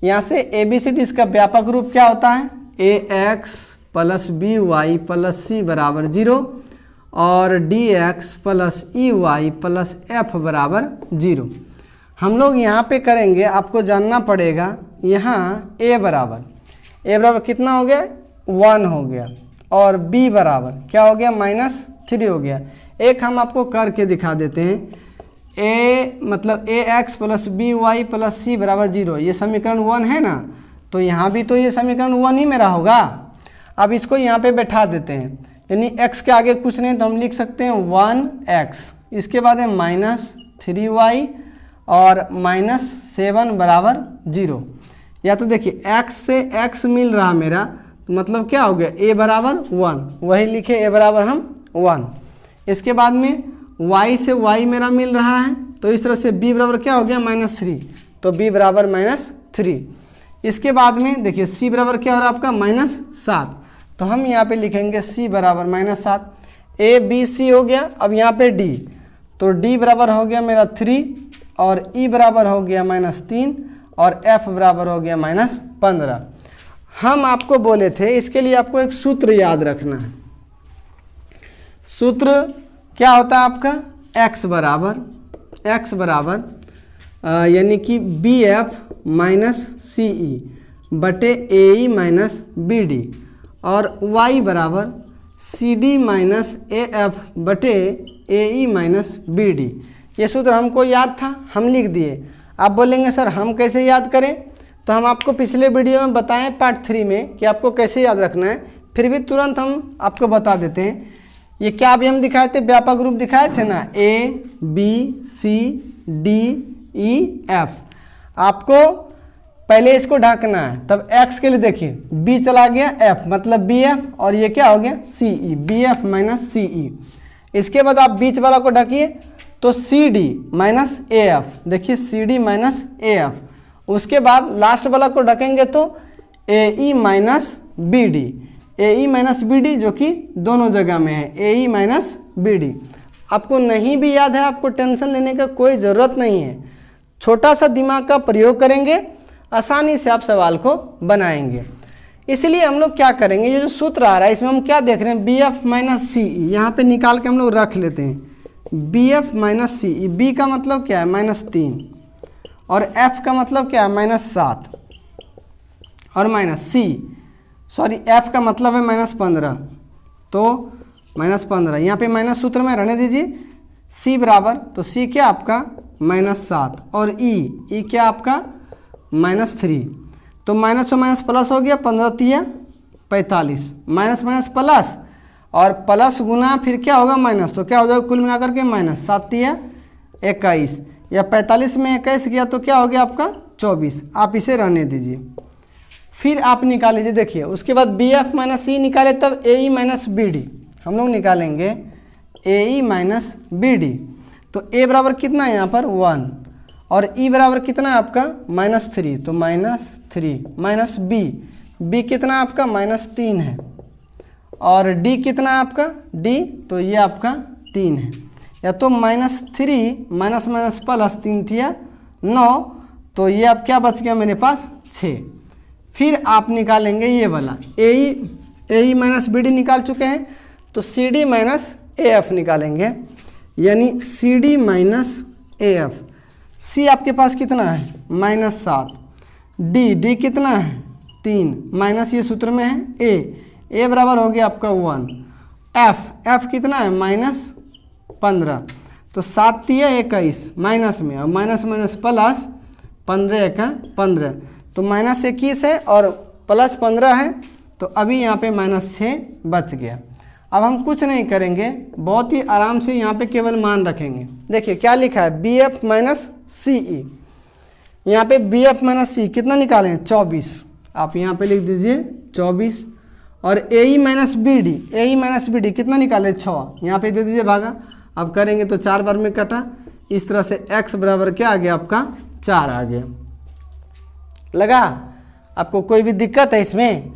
यहाँ से ABCD इसका व्यापक रूप क्या होता है ax plus by plus c बराबर 0, और dx plus ey plus f बराबर 0। हम लोग यहाँ पे करेंगे, आपको जानना पड़ेगा यहाँ a बराबर कितना हो गया 1 हो गया, और b बराबर क्या हो गया -3 हो गया। एक हम आपको करके दिखा देते हैं, a मतलब ax plus by plus c बराबर 0, ये समीकरण 1 है ना, तो यहाँ भी तो ये समीकरण 1 ही मेरा होगा। अब इसको यहाँ पे बैठा देते हैं, यानी x के आगे कुछ नहीं तो हम लिख सकते हैं 1x, इसके बाद है 3y और -7 बराबर 0। या तो देखिए x से x मिल रहा मेरा, तो मतलब क्या हो गया, a बराबर 1, वही लिखे a बराबर हम 1। इसके बाद में y से y मेरा मिल रहा है, तो इस तरह से b बराबर क्या हो गया, -3, तो b बराबर -3। इसके बाद में देखिए c बराबर क्या हो रहा है आपका, -7, तो हम यहाँ पे लिखेंगे c बराबर -7। a b c हो गया। अब यहाँ पे d, तो d बराबर हो गया मेरा 3 और e बराबर हो गया -3 और f बराबर हो गया -15। हम आपको बोले थे इसके लिए आपको एक सूत्र याद रखना है। सूत्र क्या होता है आपका, x बराबर यानी कि BF -CE बटे AE -BD और y बराबर CD AF बटे AE BD। ये सूत्र हमको याद था, हम लिख दिए। आप बोलेंगे सर हम कैसे याद करें, तो हम आपको पिछले वीडियो में बताएं पार्ट 3 में कि आपको कैसे याद रखना है, फिर भी तुरंत हम आपको बता देते हैं। ये क्या अभी हम दिखाए थे, व्यापक रूप दिखाए थे ना, A B C D E F। आपको पहले इसको ढकना है, तब x के लिए देखिए b चला गया f मतलब bf और ये क्या हो गया ce, bf -ce। इसके बाद आप बीच वाला को ढकिए तो cd -af, देखिए cd -af। उसके बाद लास्ट वाला को ढकेंगे तो ae -bd, ae -bd जो कि दोनों जगह में है, ae -bd। आपको नहीं भी याद है, आपको टेंशन लेने का कोई ज़रूरत नहीं है, छोटा सा दिमाग का प्रयोग करेंगे, आसानी से आप सवाल को बनाएंगे। इसलिए हम लोग क्या करेंगे, ये जो सूत्र आ रहा है इसमें हम क्या देख रहे हैं, BF -CE यहाँ पे निकाल के हम लोग रख लेते हैं। BF -CE, B का मतलब क्या है -3 और F का मतलब क्या है -7 और F का मतलब है -15, तो -15 यहाँ पे माइनस सूत्र में रहने दीजिए। C बराबर, तो C क्या आपका -7 और E क्या आपका -3, तो माइनस से माइनस प्लस हो गया, 15 तिया 45, माइनस माइनस प्लस और प्लस गुना फिर क्या होगा माइनस, तो क्या हो जाएगा कुल मिलाकर के -7 तिया 21 या 45 में 21 गया तो क्या हो गया आपका 24। आप इसे रहने दीजिए, फिर आप निकाल लीजिए। देखिए उसके बाद BF -C निकाले तब AE -BD, हम लोग निकालेंगे AE -BD। तो A बराबर कितना है यहाँ पर 1 और E बराबर कितना है आपका -3, तो -3 B कितना आपका -3 है और D कितना है आपका D, तो ये आपका 3 है, या तो -3 माइनस माइनस प्लस 3 थिया 9, तो ये अब क्या बच गया मेरे पास 6। फिर आप निकालेंगे ये वाला AE -BD निकाल चुके हैं, तो CD AF निकालेंगे, यानी CD AF। C आपके पास कितना है -7, D कितना है 3 माइनस ये सूत्र में है A बराबर हो गया आपका 1, F कितना है -15, तो 7 तिया 21 माइनस में और माइनस माइनस प्लस 15 का 15, तो -21 है और प्लस 15 है, तो अभी यहाँ पे -6 बच गया। अब हम कुछ नहीं करेंगे, बहुत ही आराम से यहाँ पे केवल मान रखेंगे। देखिए क्या लिखा है BF -CE, यहाँ पे BF -CE कितना निकालें 24, आप यहाँ पे लिख दीजिए 24 और AE -BD कितना निकाले 6, यहाँ पे दे दीजिए भागा। अब करेंगे तो 4 बार में कटा, इस तरह से x बराबर क्या आ गया आपका 4 आ गया। लगा आपको कोई भी दिक्कत है इसमें?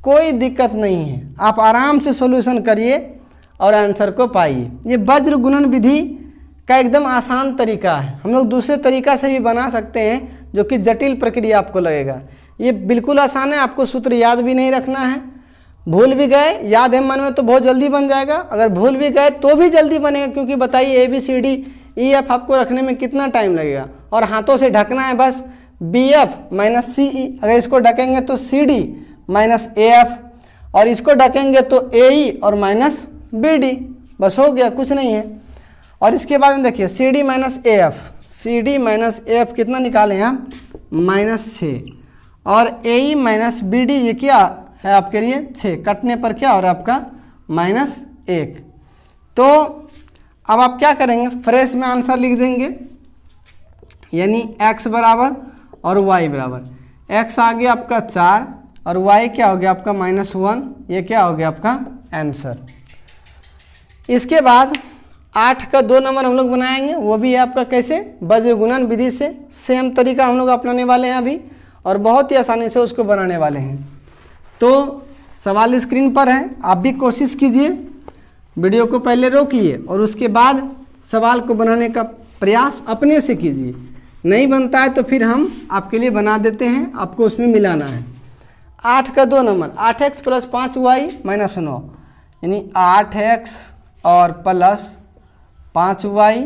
कोई दिक्कत नहीं है, आप आराम से सॉल्यूशन करिए और आंसर को पाइए। ये वज्र गुणन विधि का एकदम आसान तरीका है, हम लोग दूसरे तरीका से भी बना सकते हैं जो कि जटिल प्रक्रिया आपको लगेगा। ये बिल्कुल आसान है, आपको सूत्र याद भी नहीं रखना है, भूल भी गए याद है मन में तो बहुत जल्दी बन जाएगा, अगर भूल भी गए तो भी जल्दी बनेगा, क्योंकि बताइए ABCD EF आपको रखने में कितना टाइम लगेगा, और हाथों से ढकना है बस BF -CE, अगर इसको ढकेंगे तो CD -AF और इसको ढकेंगे तो AE और -BD, बस हो गया, कुछ नहीं है। और इसके बाद में देखिए CD -AF कितना निकालें आप -6 और AE -BD ये क्या है आपके लिए 6, कटने पर क्या हो रहा है आपका -1। तो अब आप क्या करेंगे, फ्रेश में आंसर लिख देंगे, यानी x बराबर और y बराबर, x आ गया आपका 4 और y क्या हो गया आपका -1। ये क्या हो गया आपका आंसर। इसके बाद 8 का 2 नंबर हम लोग बनाएंगे, वो भी है आपका कैसे, वज्र गुणन विधि से। सेम तरीका हम लोग अपनाने वाले हैं अभी और बहुत ही आसानी से उसको बनाने वाले हैं। तो सवाल स्क्रीन पर है, आप भी कोशिश कीजिए, वीडियो को पहले रोकिए और उसके बाद सवाल को बनाने का प्रयास अपने से कीजिए। नहीं बनता है तो फिर हम आपके लिए बना देते हैं, आपको उसमें मिलाना है। 8 का 2 नंबर, 8x + 5y - 9, यानी 8x और प्लस 5y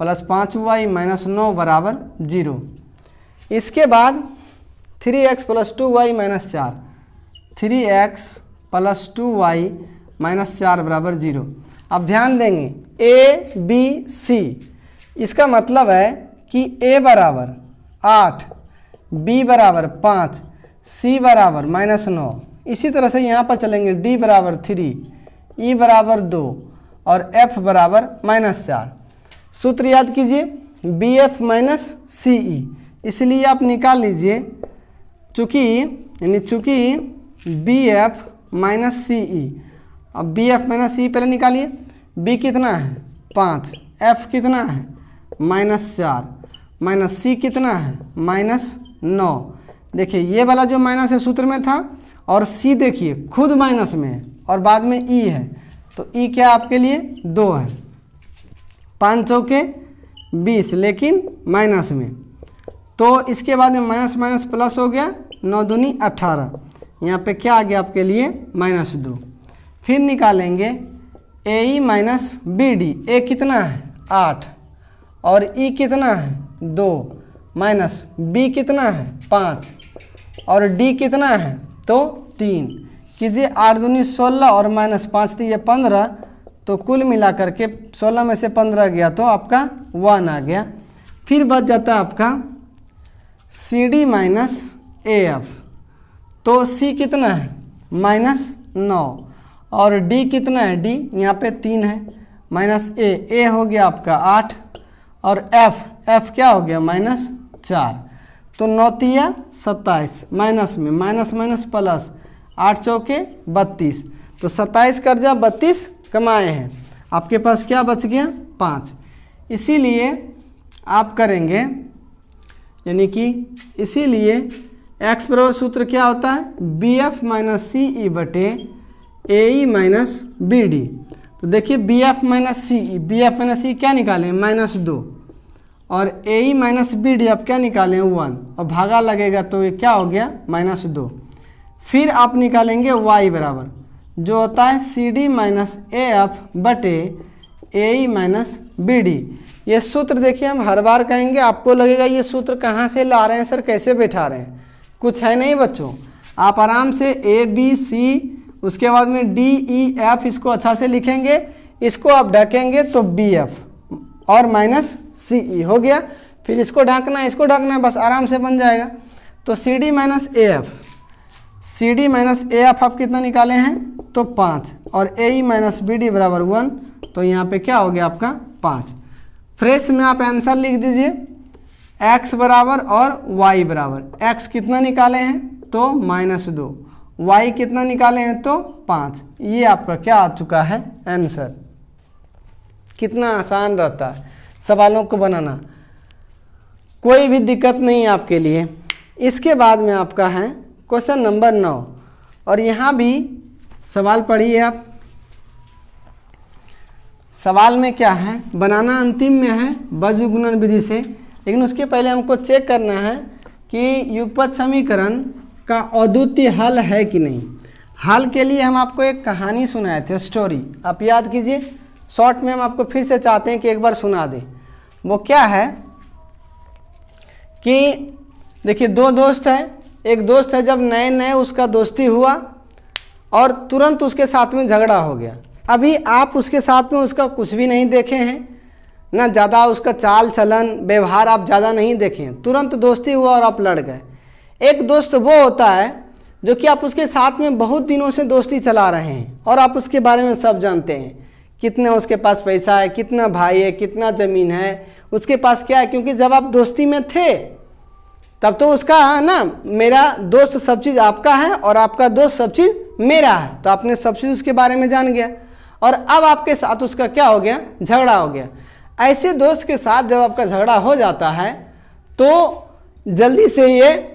+ 5y - 9 बराबर 0। इसके बाद 3x + 2y - 4, 3x + 2y - 4 बराबर 0। अब ध्यान देंगे a b c, इसका मतलब है कि a बराबर 8, b बराबर 5, c बराबर -9। इसी तरह से यहाँ पर चलेंगे, d बराबर 3, e बराबर 2 और f बराबर -4। सूत्र याद कीजिए, bf - ce, इसलिए आप निकाल लीजिए चूँकि bf - ce। अब bf - ce पहले निकालिए, b कितना है 5, f कितना है -4, -c कितना है -9। देखिए ये वाला जो माइनस है सूत्र में था और c देखिए खुद माइनस में है और बाद में e है, तो e क्या आपके लिए 2 है। 5 चौके 20 लेकिन माइनस में, तो इसके बाद में माइनस माइनस प्लस हो गया, 9 दूनी 18। यहाँ पे क्या आ गया आपके लिए -2। फिर निकालेंगे AE - BD, A कितना है 8 और E कितना है 2 माइनस B कितना है 5 और D कितना है तो 3। कीजिए 8 दूनी 16 और -5 तो ये 15, तो कुल मिला करके 16 में से 15 गया तो आपका 1 आ गया। फिर बच जाता है आपका CD - AF, तो C कितना है -9 और D कितना है, D यहाँ पे 3 है, -A हो गया आपका 8 और F क्या हो गया -4। तो 9 तिया 27, माइनस में माइनस माइनस प्लस, 8 चौके 32, तो 27 कर्जा 32 कमाए हैं, आपके पास क्या बच गया 5। इसीलिए आप करेंगे, यानी कि इसीलिए x बराबर सूत्र क्या होता है bf - ce बटे AE - BD। तो देखिए bf - ce, bf - ce क्या निकालें -2 और AE - BD आप क्या निकालें 1 और भागा लगेगा तो ये क्या हो गया -2। फिर आप निकालेंगे y बराबर जो होता है CD - AF बटे AE - BD। ये सूत्र देखिए हम हर बार कहेंगे, आपको लगेगा ये सूत्र कहाँ से ला रहे हैं सर, कैसे बैठा रहे हैं, कुछ है नहीं बच्चों। आप आराम से A B C उसके बाद में D E F इसको अच्छा से लिखेंगे, इसको आप ढकेंगे तो BF और -CE हो गया। फिर इसको ढकना है, इसको ढकना है, बस आराम से बन जाएगा। तो CD - AF आप कितना निकाले हैं तो 5 और AE - BD बराबर 1, तो यहाँ पे क्या हो गया आपका 5। फ्रेश में आप आंसर लिख दीजिए x बराबर और y बराबर, x कितना निकाले हैं तो -2, y कितना निकाले हैं तो 5। ये आपका क्या आ चुका है आंसर। कितना आसान रहता है सवालों को बनाना, कोई भी दिक्कत नहीं है आपके लिए। इसके बाद में आपका है क्वेश्चन नंबर 9 और यहाँ भी सवाल पढ़िए आप। सवाल में क्या है, बनाना अंतिम में है वज्र गुणन विधि से, लेकिन उसके पहले हमको चेक करना है कि युगपत समीकरण का अद्वितीय हल है कि नहीं। हल के लिए हम आपको एक कहानी सुनाए थे, स्टोरी, आप याद कीजिए। शॉर्ट में हम आपको फिर से चाहते हैं कि एक बार सुना दें। वो क्या है कि देखिए 2 दोस्त हैं, एक दोस्त है जब नए नए उसका दोस्ती हुआ और तुरंत उसके साथ में झगड़ा हो गया। अभी आप उसके साथ में उसका कुछ भी नहीं देखे हैं, ना ज़्यादा उसका चाल चलन व्यवहार आप ज़्यादा नहीं देखे हैं, तुरंत दोस्ती हुआ और आप लड़ गए। एक दोस्त वो होता है जो कि आप उसके साथ में बहुत दिनों से दोस्ती चला रहे हैं और आप उसके बारे में सब जानते हैं कितना उसके पास पैसा है, कितना भाई है, कितना ज़मीन है, उसके पास क्या है। क्योंकि जब आप दोस्ती में थे तब तो उसका है ना, मेरा दोस्त सब चीज़ आपका है और आपका दोस्त सब चीज़ मेरा है, तो आपने सब चीज़ उसके बारे में जान गया। और अब आपके साथ उसका क्या हो गया, झगड़ा हो गया। ऐसे दोस्त के साथ जब आपका झगड़ा हो जाता है तो जल्दी से ये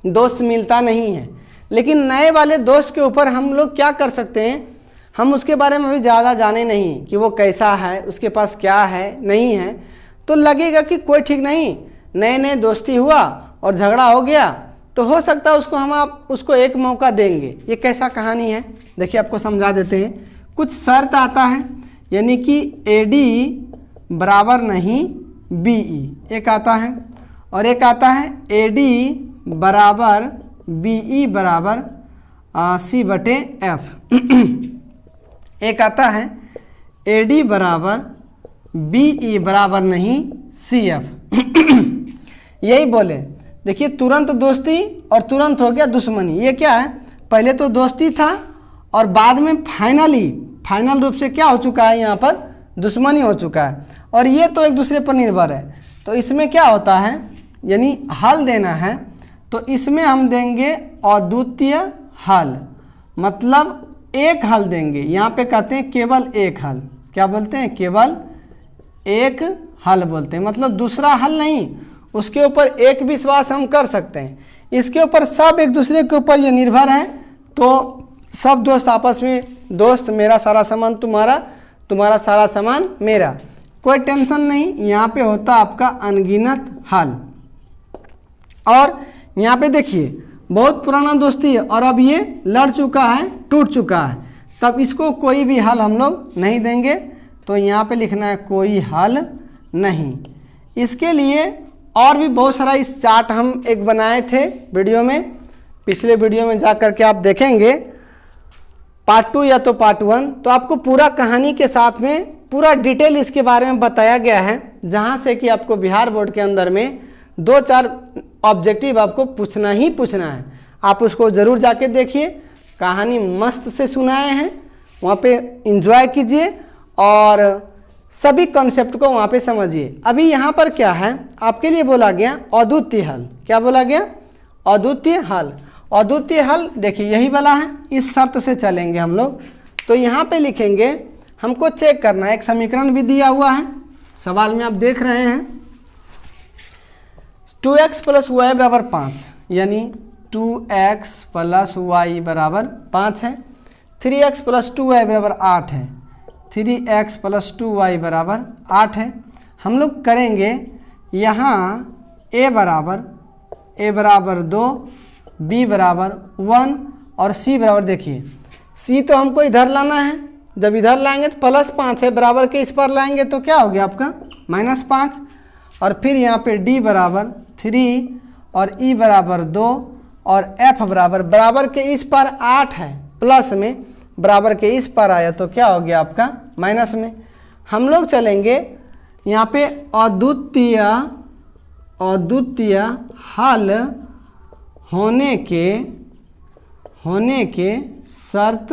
दोस्त मिलता नहीं है। लेकिन नए वाले दोस्त के ऊपर हम लोग क्या कर सकते हैं, हम उसके बारे में भी ज़्यादा जाने नहीं कि वो कैसा है, उसके पास क्या है नहीं है, तो लगेगा कि कोई ठीक नहीं, नए नए दोस्ती हुआ और झगड़ा हो गया, तो हो सकता है उसको आप उसको एक मौका देंगे। ये कैसा कहानी है, देखिए आपको समझा देते हैं। कुछ शर्त आता है, यानी कि AD बराबर नहीं BE, एक आता है, और एक आता है AD बराबर BE बराबर C/F। एक आता है AD बराबर BE बराबर नहीं CF। यही बोले, देखिए तुरंत दोस्ती और तुरंत हो गया दुश्मनी। ये क्या है, पहले तो दोस्ती था और बाद में फाइनल रूप से क्या हो चुका है, यहाँ पर दुश्मनी हो चुका है। और ये तो एक दूसरे पर निर्भर है। तो इसमें क्या होता है, यानी हल देना है तो इसमें हम देंगे अद्वितीय हल, मतलब एक हल देंगे। यहाँ पे कहते हैं केवल एक हल, क्या बोलते हैं, केवल एक हल बोलते हैं, मतलब दूसरा हल नहीं, उसके ऊपर एक विश्वास हम कर सकते हैं। इसके ऊपर सब एक दूसरे के ऊपर ये निर्भर है, तो सब दोस्त आपस में, दोस्त मेरा सारा सामान तुम्हारा, तुम्हारा सारा सामान मेरा, कोई टेंशन नहीं। यहाँ पे होता आपका अनगिनत हल। और यहाँ पे देखिए बहुत पुराना दोस्ती है और अब ये लड़ चुका है, टूट चुका है, तब इसको कोई भी हल हम लोग नहीं देंगे। तो यहाँ पे लिखना है कोई हल नहीं। इसके लिए और भी बहुत सारा इस चार्ट हम एक बनाए थे वीडियो में, पिछले वीडियो में जा कर के आप देखेंगे पार्ट 2 या तो पार्ट 1, तो आपको पूरा कहानी के साथ में पूरा डिटेल इसके बारे में बताया गया है, जहाँ से कि आपको बिहार बोर्ड के अंदर में 2-4 ऑब्जेक्टिव आपको पूछना ही पूछना है। आप उसको ज़रूर जाके देखिए, कहानी मस्त से सुनाए हैं, वहाँ पे एंजॉय कीजिए और सभी कॉन्सेप्ट को वहाँ पे समझिए। अभी यहाँ पर क्या है, आपके लिए बोला गया अद्वितीय हल। क्या बोला गया, अद्वितीय हल। अद्वितीय हल देखिए यही वाला है, इस शर्त से चलेंगे हम लोग। तो यहाँ पे लिखेंगे, हमको चेक करना है, एक समीकरण भी दिया हुआ है सवाल में, आप देख रहे हैं 2x + y बराबर 5, यानी 2x + y बराबर 5 है। 3x + 2y बराबर 8 है। 3x + 2y बराबर 8 है। हम लोग करेंगे यहाँ a बराबर 2, b बराबर 1 और c बराबर, देखिए c तो हमको इधर लाना है, जब इधर लाएंगे तो +5 है, बराबर के इस पर लाएंगे तो क्या हो गया आपका -5। और फिर यहाँ पे d बराबर 3 और e बराबर 2 और f बराबर के इस पर 8 है, प्लस में बराबर के इस पर आया तो क्या हो गया आपका माइनस में। हम लोग चलेंगे यहाँ पे अद्वितीय हल होने के शर्त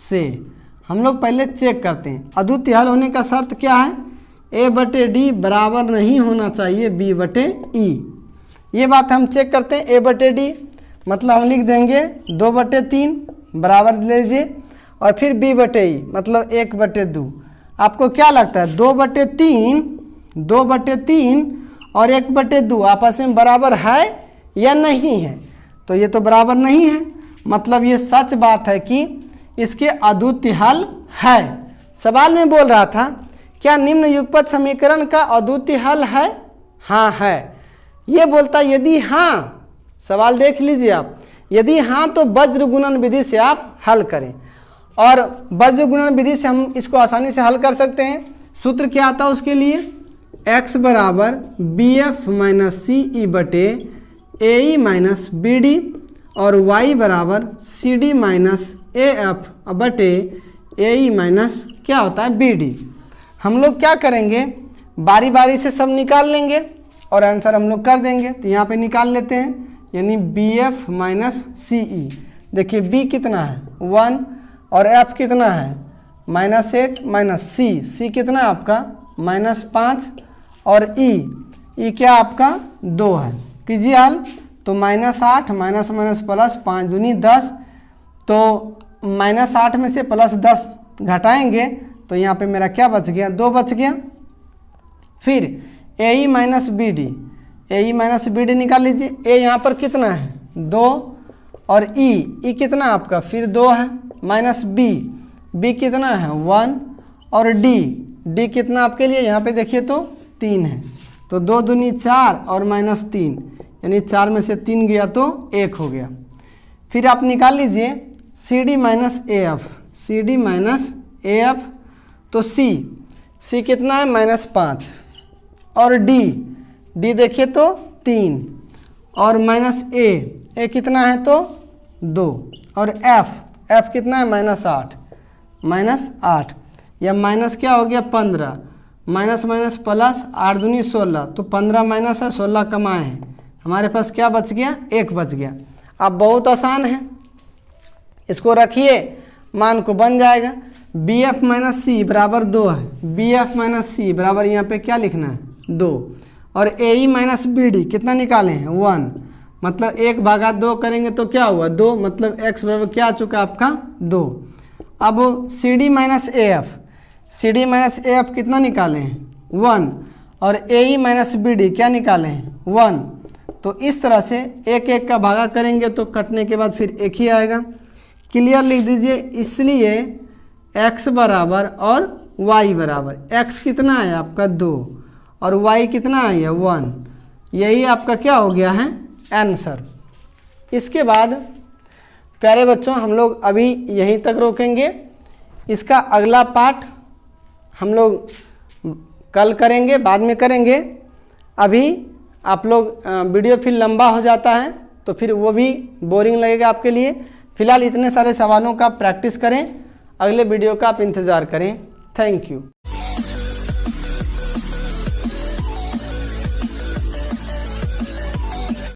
से हम लोग पहले चेक करते हैं। अद्वितीय हल होने का शर्त क्या है, a/d बराबर नहीं होना चाहिए b/e। ये बात हम चेक करते हैं। a/d मतलब हम लिख देंगे 2/3 बराबर ले लीजिए, और फिर b/e मतलब 1/2। आपको क्या लगता है 2/3 और 1/2 आपस में बराबर है या नहीं है? तो ये तो बराबर नहीं है, मतलब ये सच बात है कि इसके अद्वितीय हल है। सवाल में बोल रहा था क्या निम्न युगपत समीकरण का अद्वितीय हल है? हाँ है। ये बोलता यदि हाँ, सवाल देख लीजिए आप, यदि हाँ तो वज्र गुणन विधि से आप हल करें, और वज्र गुणन विधि से हम इसको आसानी से हल कर सकते हैं। सूत्र क्या आता है उसके लिए, x बराबर bf - ce/ae - bd और y बराबर cd - af/ae - क्या होता है bd। हम लोग क्या करेंगे, बारी बारी से सब निकाल लेंगे और आंसर हम लोग कर देंगे। तो यहाँ पे निकाल लेते हैं, यानी bf - ce। देखिए b कितना है 1 और f कितना है -8 माइनस सी कितना है आपका -5 और ई क्या आपका 2 है। कीजिए हल, तो -8 माइनस माइनस प्लस 5 दूनी 10, तो -8 में से +10 घटाएंगे तो यहाँ पे मेरा क्या बच गया 2 बच गया। फिर ए माइनस बी डी निकाल लीजिए। ए यहाँ पर कितना है 2 और ई कितना आपका फिर 2 है, माइनस बी कितना है 1 और डी कितना आपके लिए यहाँ पे देखिए तो 3 है, तो 2 दूनी 4 और -3 यानी 4 में से 3 गया तो 1 हो गया। फिर आप निकाल लीजिए C D minus A F, तो सी कितना है -5 और डी देखिए तो 3 और माइनस ए कितना है तो 2 और एफ कितना है -8 या माइनस क्या हो गया 15 माइनस माइनस प्लस 8 दूनी 16, तो 15 माइनस है 16 कमाए हैं, हमारे पास क्या बच गया 1 बच गया। अब बहुत आसान है, इसको रखिए मान को बन जाएगा बी एफ माइनस सी बराबर 2 है, बी एफ माइनस सी बराबर यहाँ पे क्या लिखना है 2 और A E minus B D कितना निकाले हैं 1, मतलब 1/2 करेंगे तो क्या हुआ 2, मतलब x बराबर क्या आ चुका आपका 2। अब C D minus A F कितना निकाले हैं 1 और A E minus B D क्या निकाले हैं 1, तो इस तरह से एक का भागा करेंगे तो कटने के बाद फिर एक ही आएगा। क्लियर लिख दीजिए, इसलिए x बराबर और y बराबर, x कितना है आपका 2 और y कितना है 1, यही आपका क्या हो गया है आंसर। इसके बाद प्यारे बच्चों हम लोग अभी यहीं तक रोकेंगे, इसका अगला पार्ट हम लोग कल करेंगे, बाद में करेंगे। अभी आप लोग वीडियो फिर लंबा हो जाता है तो फिर वो भी बोरिंग लगेगा आपके लिए। फिलहाल इतने सारे सवालों का प्रैक्टिस करें, अगले वीडियो का आप इंतज़ार करें। Thank you.